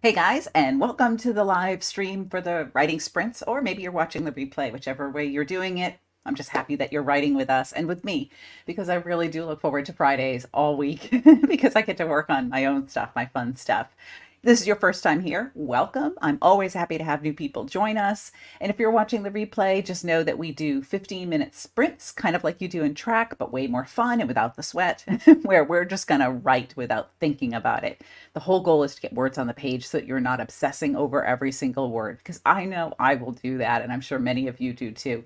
Hey guys, and welcome to the live stream for the writing sprints, or maybe you're watching the replay, whichever way you're doing it. I'm just happy that you're writing with us and with me because I really do look forward to Fridays all week because I get to work on my own stuff, my fun stuff. This is your first time here. Welcome. I'm always happy to have new people join us. And if you're watching the replay, just know that we do 15-minute sprints, kind of like you do in track, but way more fun and without the sweat, where we're just going to write without thinking about it. The whole goal is to get words on the page so that you're not obsessing over every single word, because I know I will do that, and I'm sure many of you do too.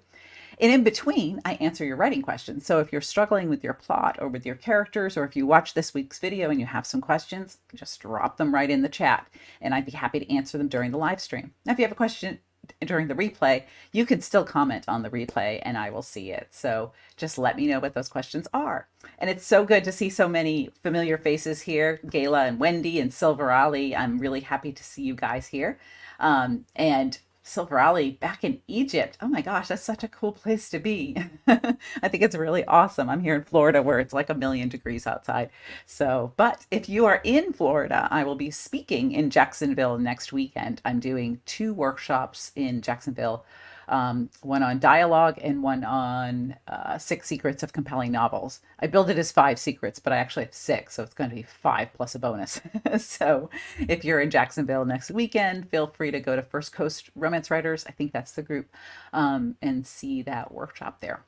And in between, I answer your writing questions. So if you're struggling with your plot or with your characters, or if you watch this week's video and you have some questions, just drop them right in the chat, and I'd be happy to answer them during the live stream. Now, if you have a question during the replay, you can still comment on the replay and I will see it. So just let me know what those questions are. And it's so good to see so many familiar faces here, Gayla and Wendy and Silver Ali. I'm really happy to see you guys here. And Silver Ali back in Egypt. Oh my gosh, that's such a cool place to be. I think it's really awesome. I'm here in Florida where it's like a million degrees outside. So, but if you are in Florida, I will be speaking in Jacksonville next weekend. I'm doing two workshops in Jacksonville, one on dialogue and one on 6 secrets of compelling novels. I build it as 5 secrets, but I actually have 6, so it's going to be 5 plus a bonus. So if you're in Jacksonville next weekend, feel free to go to First Coast Romance Writers, I think that's the group, and see that workshop there.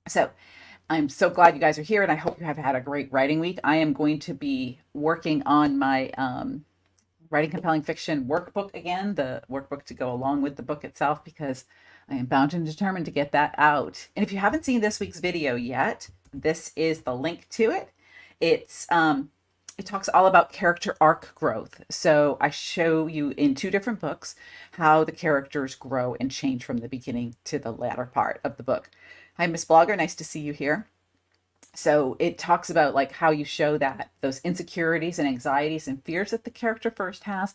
So I'm so glad you guys are here, and I hope you have had a great writing week. I am going to be working on my writing compelling fiction workbook again, the workbook to go along with the book itself, because I am bound and determined to get that out. And if you haven't seen this week's video yet, this is the link to it. It talks all about character arc growth. So I show you in 2 different books how the characters grow and change from the beginning to the latter part of the book. Hi, Miss Blogger. Nice to see you here. So it talks about like how you show that those insecurities and anxieties and fears that the character first has,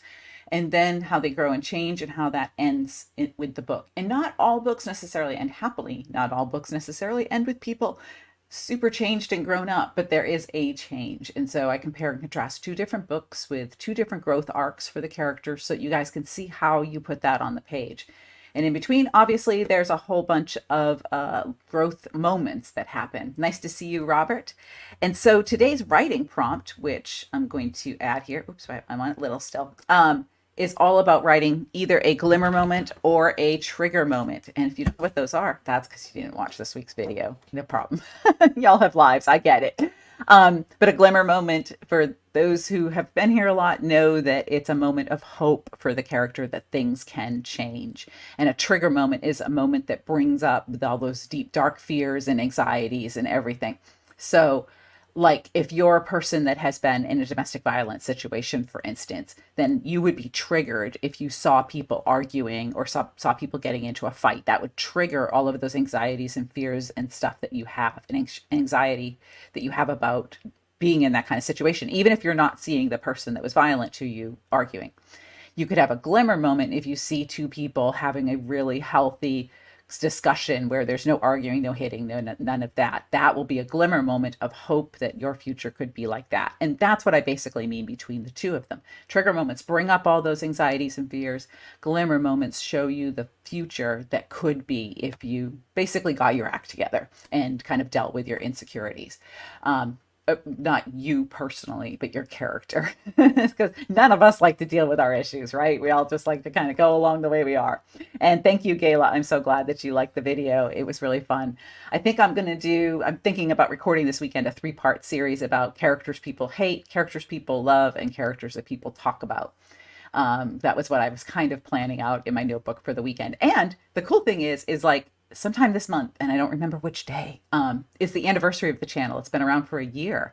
and then how they grow and change, and how that ends with the book. And not all books necessarily end happily. Not all books necessarily end with people super changed and grown up, but there is a change. And so I compare and contrast 2 different books with 2 different growth arcs for the characters so you guys can see how you put that on the page. And in between, obviously, there's a whole bunch of growth moments that happen. Nice to see you, Robert. And so today's writing prompt, which I'm going to add here, oops, I'm on it little still, is all about writing either a glimmer moment or a trigger moment. And if you don't know what those are, that's because you didn't watch this week's video. No problem. Y'all have lives. I get it. But a glimmer moment, for those who have been here a lot, know that it's a moment of hope for the character that things can change. And a trigger moment is a moment that brings up all those deep, dark fears and anxieties and everything. So like if you're a person that has been in a domestic violence situation, for instance, then you would be triggered if you saw people arguing or saw people getting into a fight. That would trigger all of those anxieties and fears and stuff that you have, and anxiety that you have about being in that kind of situation, even if you're not seeing the person that was violent to you arguing. You could have a glimmer moment if you see 2 people having a really healthy discussion where there's no arguing, no hitting, none of that. That will be a glimmer moment of hope that your future could be like that. And that's what I basically mean between the 2 of them. Trigger moments bring up all those anxieties and fears. Glimmer moments show you the future that could be if you basically got your act together and kind of dealt with your insecurities. Not you personally, but your character. Because none of us like to deal with our issues, right? We all just like to kind of go along the way we are. And thank you, Gayla. I'm so glad that you liked the video. It was really fun. I think I'm thinking about recording this weekend a 3-part series about characters people hate, characters people love, and characters that people talk about. That was what I was kind of planning out in my notebook for the weekend. And the cool thing is like, sometime this month, and I don't remember which day, is the anniversary of the channel. It's been around for a year.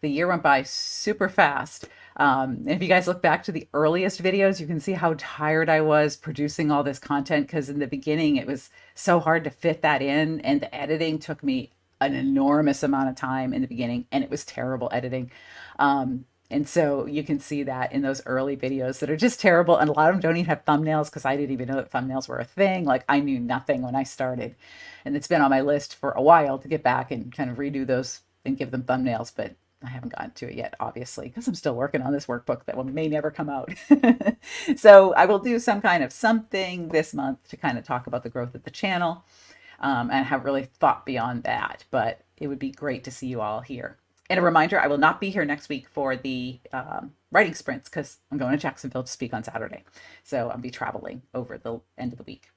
The year went by super fast. And if you guys look back to the earliest videos, you can see how tired I was producing all this content, because in the beginning it was so hard to fit that in, and the editing took me an enormous amount of time in the beginning, and it was terrible editing. And so you can see that in those early videos that are just terrible. And a lot of them don't even have thumbnails, because I didn't even know that thumbnails were a thing. Like, I knew nothing when I started. And it's been on my list for a while to get back and kind of redo those and give them thumbnails. But I haven't gotten to it yet, obviously, because I'm still working on this workbook that may never come out. So I will do some kind of something this month to kind of talk about the growth of the channel, and have really thought beyond that. But it would be great to see you all here. And a reminder, I will not be here next week for the writing sprints because I'm going to Jacksonville to speak on Saturday. So I'll be traveling over the end of the week.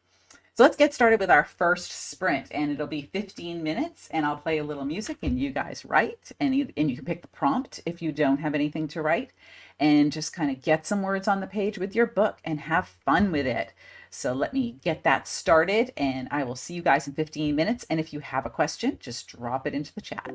So let's get started with our first sprint, and it'll be 15 minutes, and I'll play a little music and you guys write, and you can pick the prompt if you don't have anything to write, and just kind of get some words on the page with your book and have fun with it. So let me get that started, and I will see you guys in 15 minutes. And if you have a question, just drop it into the chat.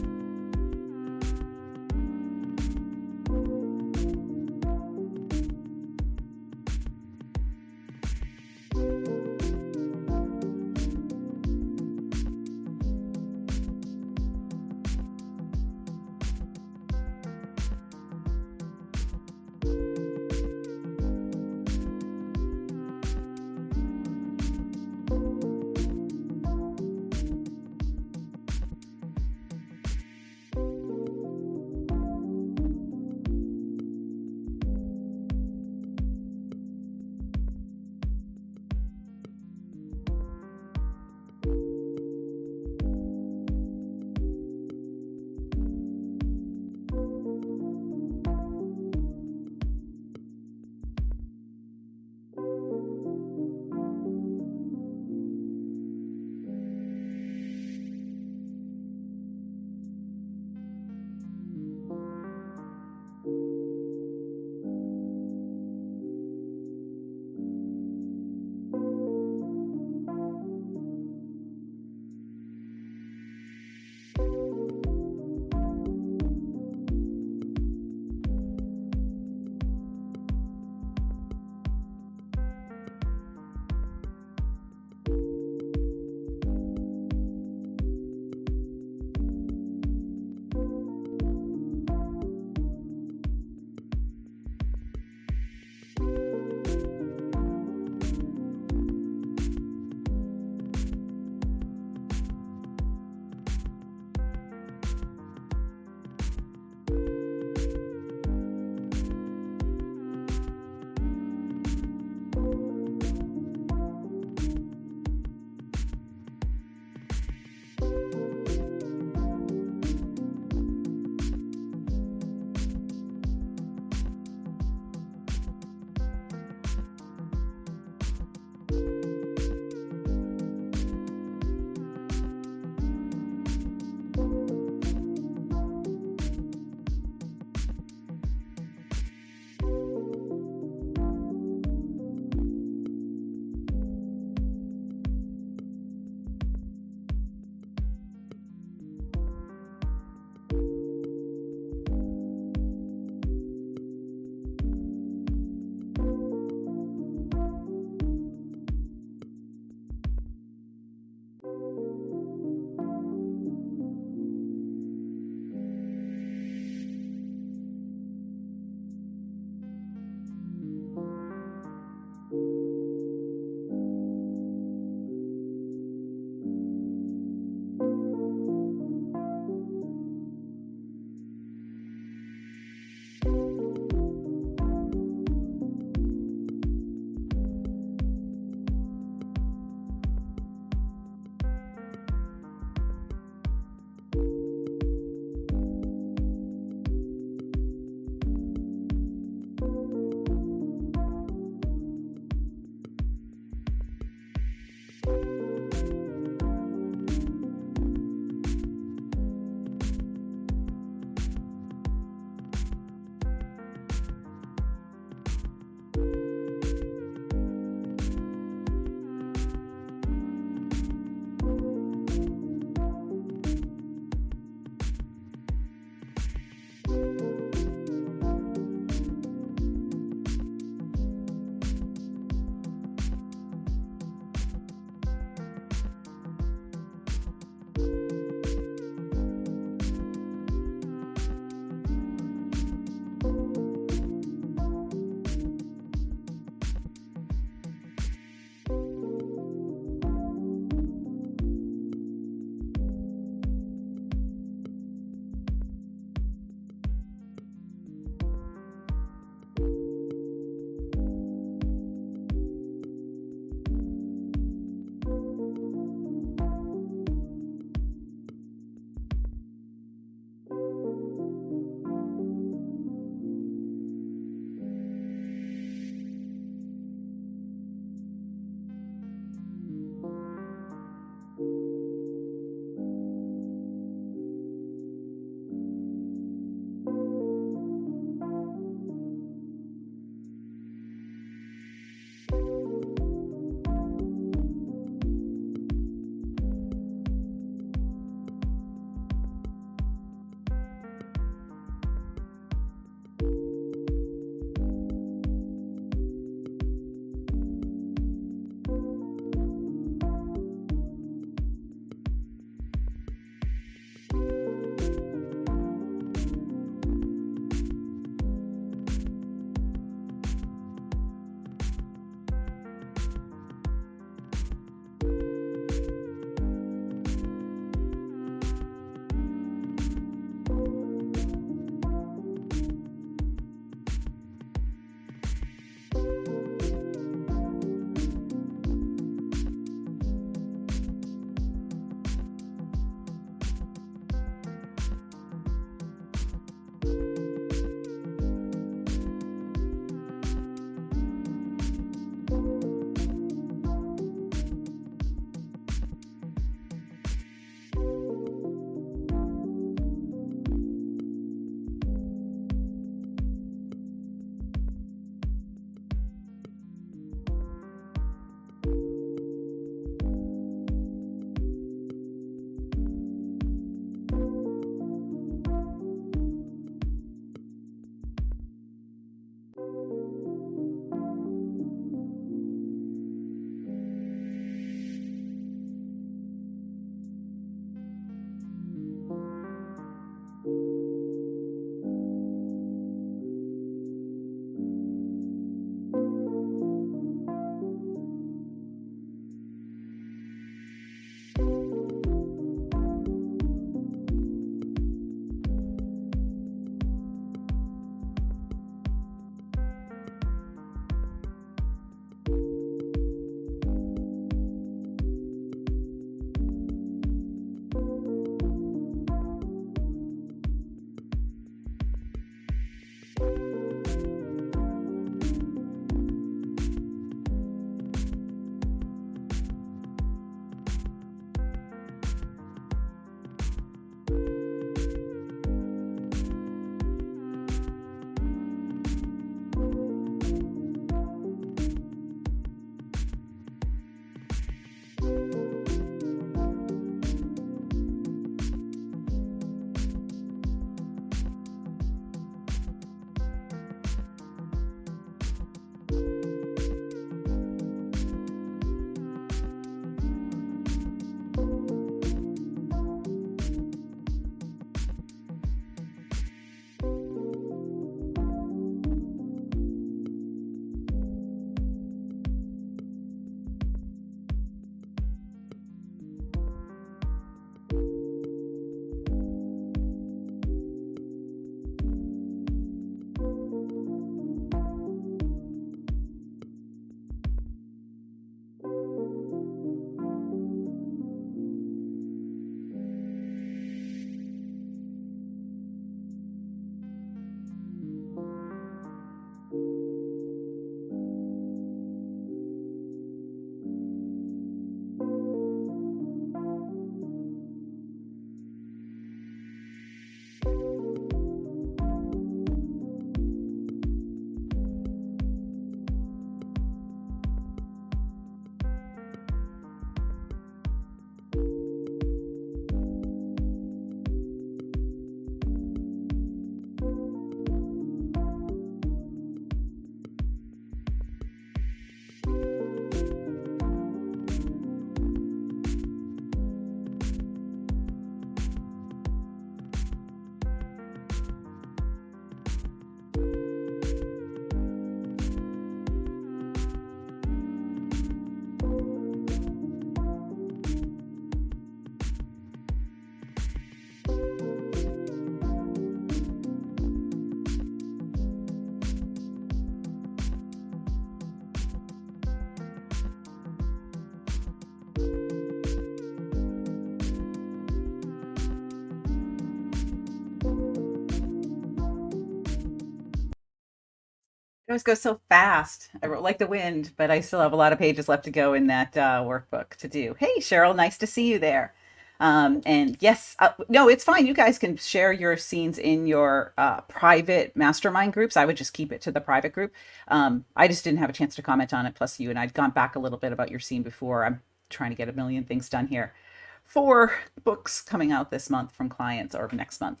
It always goes so fast. I wrote like the wind, but I still have a lot of pages left to go in that workbook to do. Hey, Cheryl, nice to see you there. And yes, no, it's fine. You guys can share your scenes in your private mastermind groups. I would just keep it to the private group. I just didn't have a chance to comment on it. Plus, you and I'd gone back a little bit about your scene before. I'm trying to get a million things done here. 4 books coming out this month from clients or next month.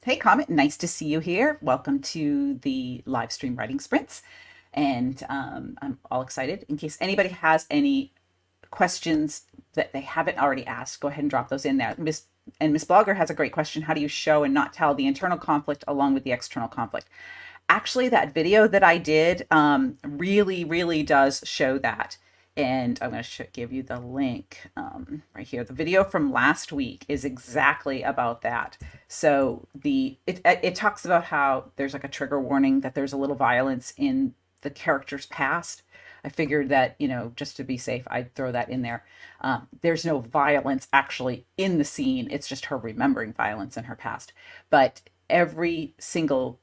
Hey, Comet, nice to see you here. Welcome to the live stream writing sprints. And I'm all excited. In case anybody has any questions that they haven't already asked, go ahead and drop those in there. Miss Blogger has a great question. How do you show and not tell the internal conflict along with the external conflict? Actually, that video that I did really, really does show that. And I'm going to give you the link right here. The video from last week is exactly about that. So it talks about how there's like a trigger warning that there's a little violence in the character's past. I figured that, just to be safe, I'd throw that in there. There's no violence actually in the scene. It's just her remembering violence in her past. But every single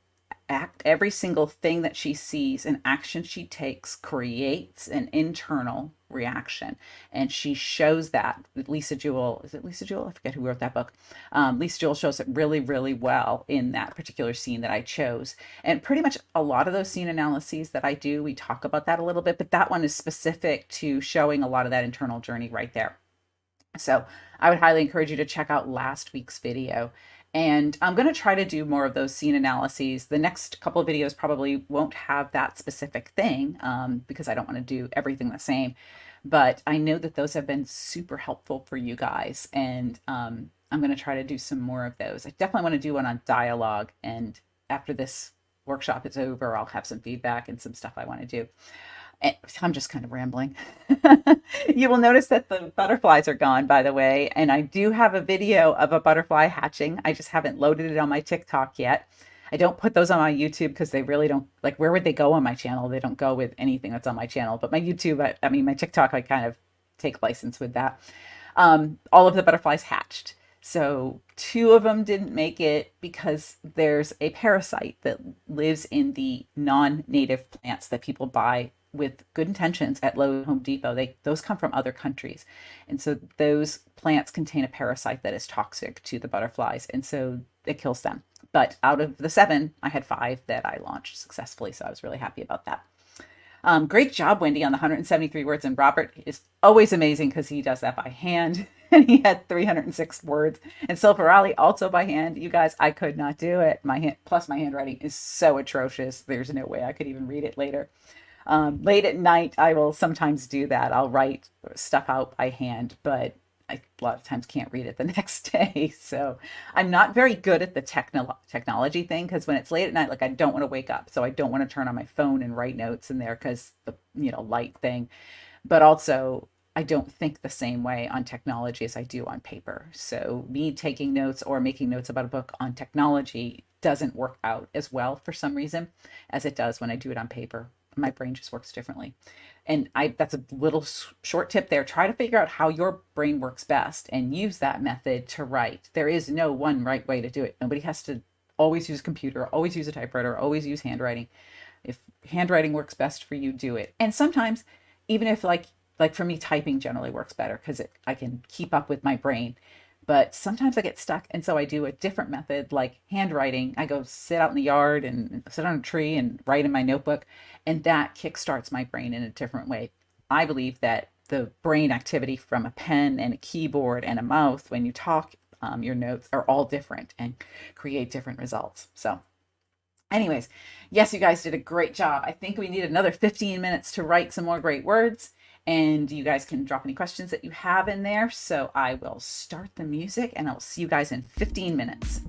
act, every single thing that she sees and action she takes creates an internal reaction. And she shows that. Lisa Jewell, is it Lisa Jewell? I forget who wrote that book. Lisa Jewell shows it really, really well in that particular scene that I chose. And pretty much a lot of those scene analyses that I do, we talk about that a little bit, but that one is specific to showing a lot of that internal journey right there. So I would highly encourage you to check out last week's video. And I'm going to try to do more of those scene analyses. The next couple of videos probably won't have that specific thing because I don't want to do everything the same. But I know that those have been super helpful for you guys. And I'm going to try to do some more of those. I definitely want to do one on dialogue. And after this workshop is over, I'll have some feedback and some stuff I want to do. I'm just kind of rambling. You will notice that the butterflies are gone, by the way, and I do have a video of a butterfly hatching. I just haven't loaded it on my TikTok yet. I don't put those on my YouTube because they really don't, like, where would they go on my channel? They don't go with anything that's on my channel. But my YouTube, I mean, my TikTok, I kind of take license with that. All of the butterflies hatched. So 2 of them didn't make it because there's a parasite that lives in the non-native plants that people buy with good intentions at Lowe's, Home Depot. Those come from other countries. And so those plants contain a parasite that is toxic to the butterflies. And so it kills them. But out of the 7, I had 5 that I launched successfully. So I was really happy about that. Great job, Wendy, on the 173 words. And Robert is always amazing because he does that by hand. And he had 306 words. And Silver Raleigh also by hand. You guys, I could not do it. Plus my handwriting is so atrocious. There's no way I could even read it later. Late at night, I will sometimes do that. I'll write stuff out by hand, but I a lot of times can't read it the next day. So I'm not very good at the technology thing because when it's late at night, like I don't want to wake up. So I don't want to turn on my phone and write notes in there because the light thing. But also I don't think the same way on technology as I do on paper. So me taking notes or making notes about a book on technology doesn't work out as well for some reason as it does when I do it on paper. My brain just works differently. And that's a little short tip there. Try to figure out how your brain works best and use that method to write. There is no one right way to do it. Nobody has to always use a computer, always use a typewriter, always use handwriting. If handwriting works best for you, do it. And sometimes, even if like for me, typing generally works better because I can keep up with my brain. But sometimes I get stuck. And so I do a different method like handwriting. I go sit out in the yard and sit on a tree and write in my notebook. And that kickstarts my brain in a different way. I believe that the brain activity from a pen and a keyboard and a mouth when you talk, your notes are all different and create different results. So anyways, yes, you guys did a great job. I think we need another 15 minutes to write some more great words. And you guys can drop any questions that you have in there. So I will start the music and I'll see you guys in 15 minutes.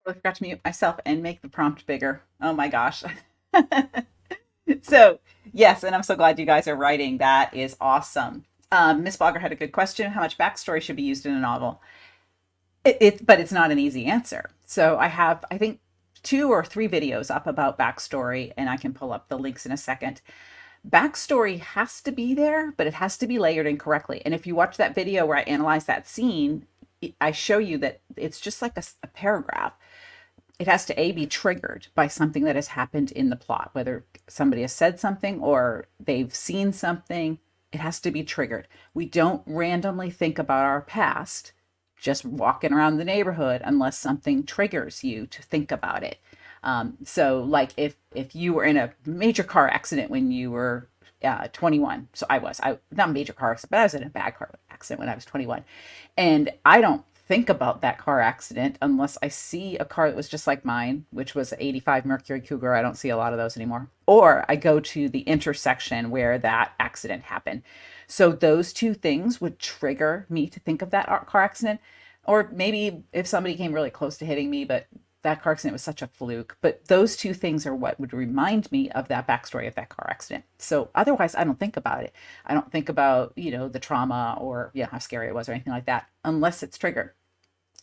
I forgot to mute myself and make the prompt bigger. Oh my gosh. So, yes, and I'm so glad you guys are writing. That is awesome. Miss Bogger had a good question. How much backstory should be used in a novel? But it's not an easy answer. So I have, I think, 2 or 3 videos up about backstory, and I can pull up the links in a second. Backstory has to be there, but it has to be layered in correctly. And if you watch that video where I analyze that scene, I show you that it's just like a paragraph. It has to be triggered by something that has happened in the plot, whether somebody has said something or they've seen something. It has to be triggered. We don't randomly think about our past just walking around the neighborhood unless something triggers you to think about it. So like if you were in a major car accident when you were 21, so I not a major car accident, but I was in a bad car accident when I was 21, and I don't think about that car accident unless I see a car that was just like mine, which was an 85 Mercury Cougar. I don't see a lot of those anymore. Or I go to the intersection where that accident happened. So those 2 things would trigger me to think of that car accident. Or maybe if somebody came really close to hitting me, but that car accident was such a fluke. But those 2 things are what would remind me of that backstory of that car accident. So otherwise, I don't think about it. I don't think about, the trauma or, how scary it was or anything like that, unless it's triggered.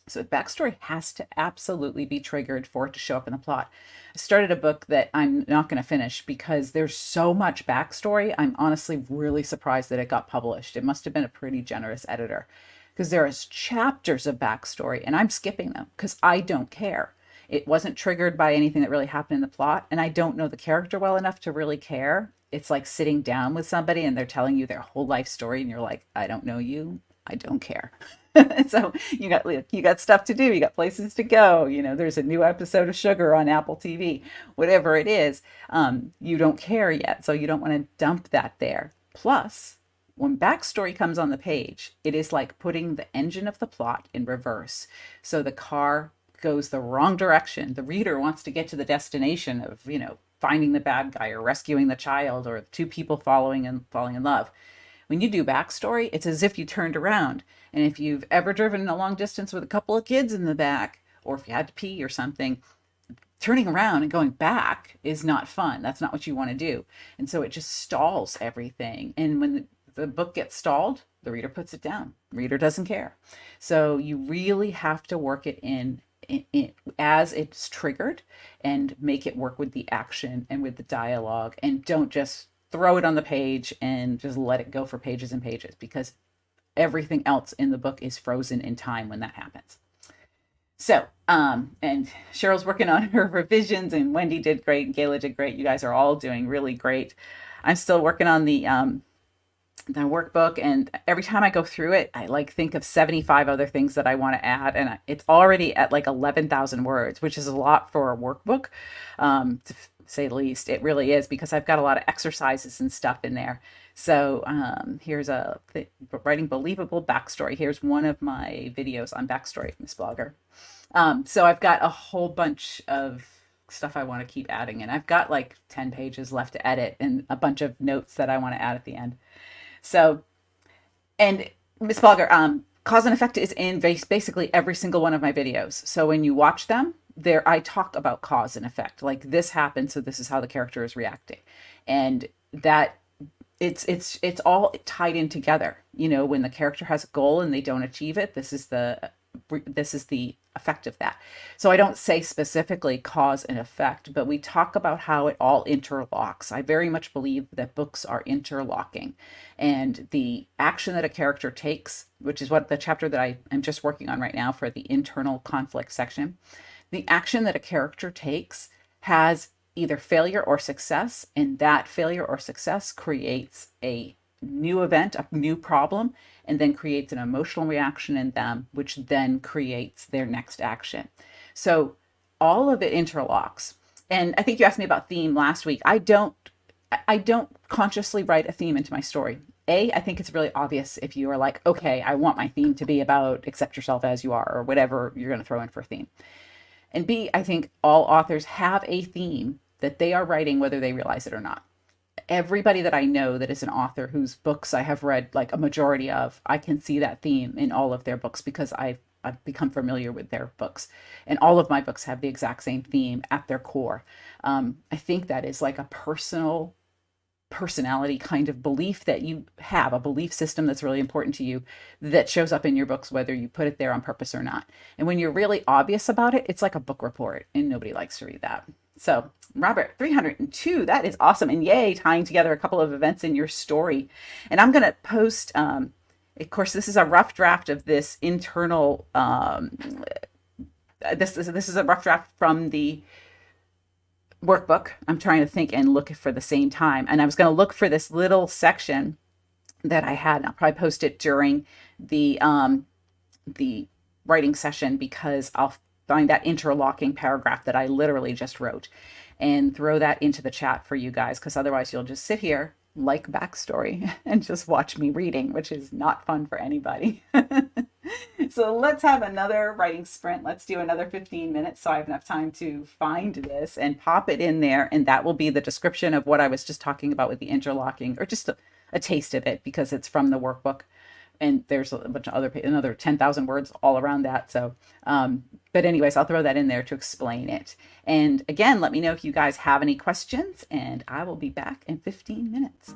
So backstory has to absolutely be triggered for it to show up in the plot. I started a book that I'm not going to finish because there's so much backstory. I'm honestly really surprised that it got published. It must have been a pretty generous editor because there is chapters of backstory and I'm skipping them because I don't care. It wasn't triggered by anything that really happened in the plot, and I don't know the character well enough to really care. It's like sitting down with somebody and they're telling you their whole life story and you're like, I don't know you. I don't care. So you got stuff to do. You got places to go. There's a new episode of Sugar on Apple TV, whatever it is. You don't care yet, so you don't want to dump that there. Plus, when backstory comes on the page, it is like putting the engine of the plot in reverse. So the car goes the wrong direction. The reader wants to get to the destination of, finding the bad guy or rescuing the child or 2 people falling in love. When you do backstory, it's as if you turned around. And if you've ever driven a long distance with a couple of kids in the back, or if you had to pee or something, turning around and going back is not fun. That's not what you want to do. And so it just stalls everything. And when the book gets stalled, the reader puts it down. The reader doesn't care. So you really have to work it in as it's triggered and make it work with the action and with the dialogue, and don't just throw it on the page and just let it go for pages and pages, because everything else in the book is frozen in time when that happens. So, and Cheryl's working on her revisions, and Wendy did great, and Gayla did great. You guys are all doing really great. I'm still working on the workbook, and every time I go through it, I like think of 75 other things that I want to add, and it's already at like 11,000 words, which is a lot for a workbook, to say the least. It really is, because I've got a lot of exercises and stuff in there. So here's writing believable backstory. Here's one of my videos on backstory, Miss Blogger. So I've got a whole bunch of stuff I want to keep adding, and I've got like 10 pages left to edit and a bunch of notes that I want to add at the end. So, and Miss Blogger, cause and effect is in basically every single one of my videos. So when you watch them, there I talk about cause and effect. Like, this happened, so this is how the character is reacting, and that it's all tied in together. You know, when the character has a goal and they don't achieve it, this is the effect of that. So I don't say specifically cause and effect, but we talk about how it all interlocks. I very much believe that books are interlocking, and the action that a character takes, which is what the chapter that I am just working on right now for the internal conflict section, the action that a character takes has either failure or success, and that failure or success creates a new event, a new problem, and then creates an emotional reaction in them, which then creates their next action. So all of it interlocks. And I think you asked me about theme last week. I don't consciously write a theme into my story. I think it's really obvious if you are like, okay, I want my theme to be about accept yourself as you are, or whatever you're going to throw in for a theme. And B, I think all authors have a theme that they are writing, whether they realize it or not. Everybody that I know that is an author whose books I have read like a majority of, I can see that theme in all of their books, because I've become familiar with their books, and all of my books have the exact same theme at their core. I think that is like a personality kind of belief that you have, a belief system that's really important to you, that shows up in your books, whether you put it there on purpose or not. And when you're really obvious about it, it's like a book report, and nobody likes to read that. So Robert, 302, that is awesome. And yay, tying together a couple of events in your story. And I'm going to post, of course, this is a rough draft of this internal, this is a rough draft from the workbook. I'm trying to think and look for the same time. And I was going to look for this little section that I had. I'll probably post it during the writing session, because I'll find that interlocking paragraph that I literally just wrote and throw that into the chat for you guys, because otherwise you'll just sit here like backstory and just watch me reading, which is not fun for anybody. So let's have another writing sprint. Let's do another 15 minutes so I have enough time to find this and pop it in there, and that will be the description of what I was just talking about with the interlocking, or just a taste of it, because it's from the workbook. And there's a bunch of another 10,000 words all around that. So, but anyways, I'll throw that in there to explain it. And again, let me know if you guys have any questions, and I will be back in 15 minutes.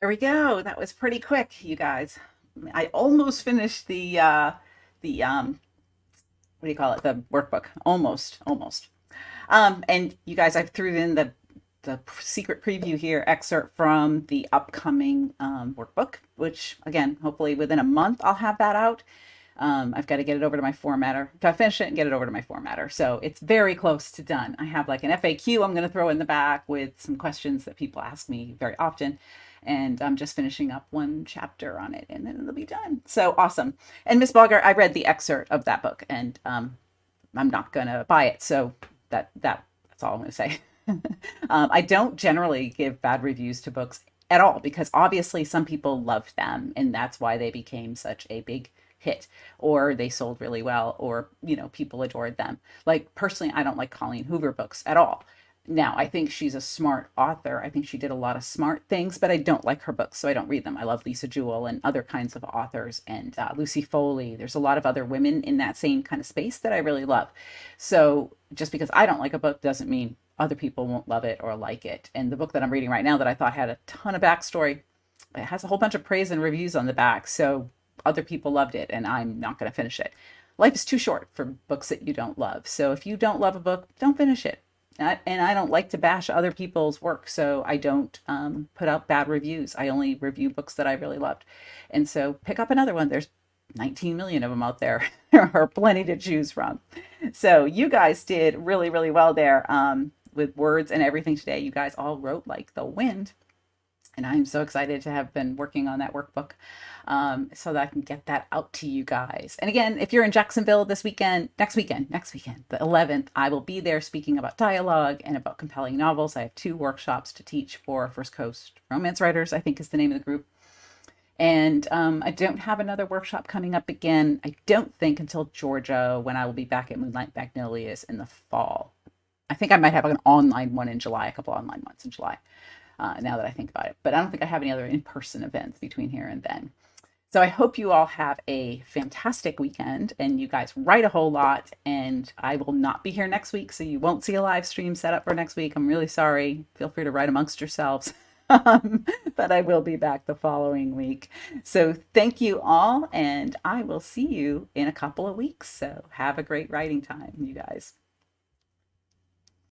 There we go. That was pretty quick, you guys. I almost finished the what do you call it? The workbook. Almost, almost. And you guys, I've threw in the secret preview here excerpt from the upcoming workbook, which again, hopefully within a month I'll have that out. I've got to get it over to my formatter. Got to finish it and get it over to my formatter. So it's very close to done. I have like an FAQ I'm going to throw in the back with some questions that people ask me very often. And I'm just finishing up one chapter on it and then it'll be done. So awesome. And Miss Bogart, I read the excerpt of that book and I'm not going to buy it. So that's all I'm going to say. I don't generally give bad reviews to books at all because obviously some people loved them and that's why they became such a big hit or they sold really well or people adored them. Like personally, I don't like Colleen Hoover books at all. Now, I think she's a smart author. I think she did a lot of smart things, but I don't like her books, so I don't read them. I love Lisa Jewell and other kinds of authors and Lucy Foley. There's a lot of other women in that same kind of space that I really love. So just because I don't like a book doesn't mean other people won't love it or like it. And the book that I'm reading right now that I thought had a ton of backstory, it has a whole bunch of praise and reviews on the back. So other people loved it and I'm not going to finish it. Life is too short for books that you don't love. So if you don't love a book, don't finish it. And I don't like to bash other people's work, so I don't put out bad reviews. I only review books that I really loved. And so pick up another one. There's 19 million of them out there. There are plenty to choose from. So you guys did really, really well there with words and everything today. You guys all wrote like the wind. And I'm so excited to have been working on that workbook so that I can get that out to you guys. And again, if you're in Jacksonville this weekend, next weekend, the 11th, I will be there speaking about dialogue and about compelling novels. I have 2 workshops to teach for First Coast Romance Writers, I think is the name of the group. And I don't have another workshop coming up again, I don't think, until Georgia, when I will be back at Moonlight Magnolias in the fall. I think I might have an online one in July, a couple online ones in July. Now that I think about it. But I don't think I have any other in-person events between here and then. So I hope you all have a fantastic weekend and you guys write a whole lot. And I will not be here next week, so you won't see a live stream set up for next week. I'm really sorry. Feel free to write amongst yourselves. But I will be back the following week. So thank you all, and I will see you in a couple of weeks. So have a great writing time, you guys.